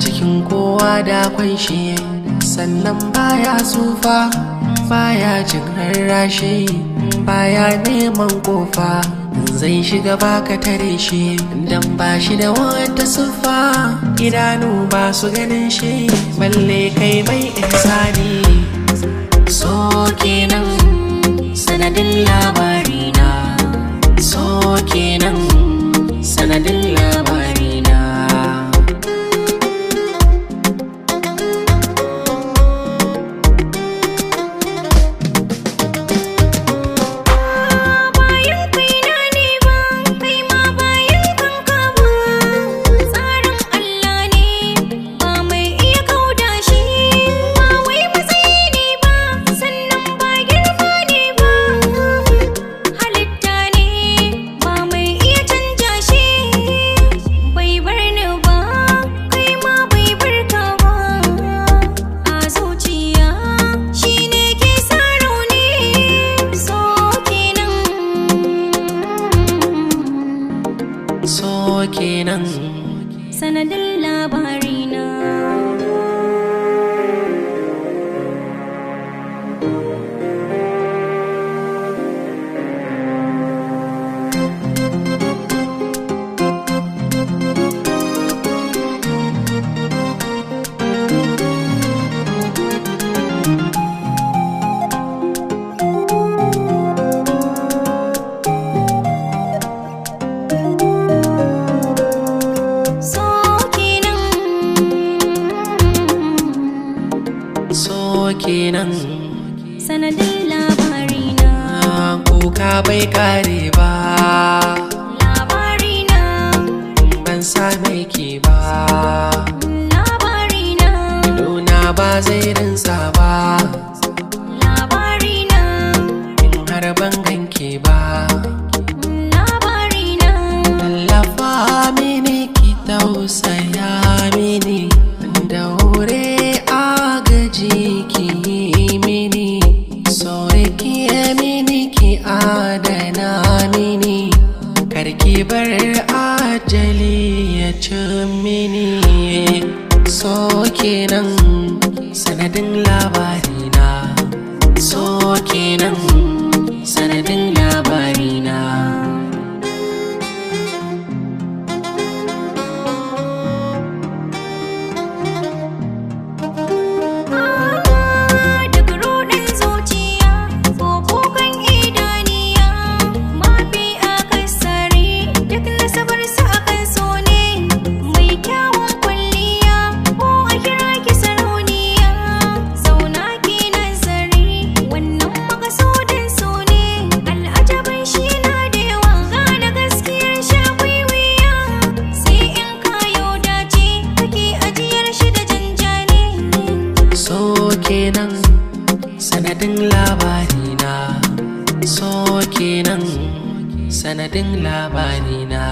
cikin kowa da akwai shi, sannan baya tsufa, baya jin rarrashi, baya neman kofa. Zai shiga baka tare shi dan ba shi da wata siffa, idanu ba su ganin shi balle kai mai ihsani. So kenan sanadin labarina, so kenan sanadin labarina. So kenan sanadin labarina. So kenan sanadin labarina. Kuka bai kare ba, Labarina. ban same ki ba, Labarina. idona ba zai rinsa ba, Labarina. in har ban ganki ba. Labarina. Tallafa mini ki tausaya mini, daure agaji ki mini, sore ki mini ki adana mini, karki bar ajali ya ci mini. So kenan sanadin labarina, so kenan sanadin labarina. Duk ruɗin zuciya ko kukan idaniya, mafi akasari duk nasabarsa akan so ne. Mai kyawun kwalliya ko a kira ki sarauniya, zauna ki nazari wannan makasudin so ne. Al'ajabin shi na da yawa, gane gaskiyar sha wiwiya, sai in kayo dace kake ajiyar shi da janjani. So kenan sanadin labarina, so kenan sanadin labarina.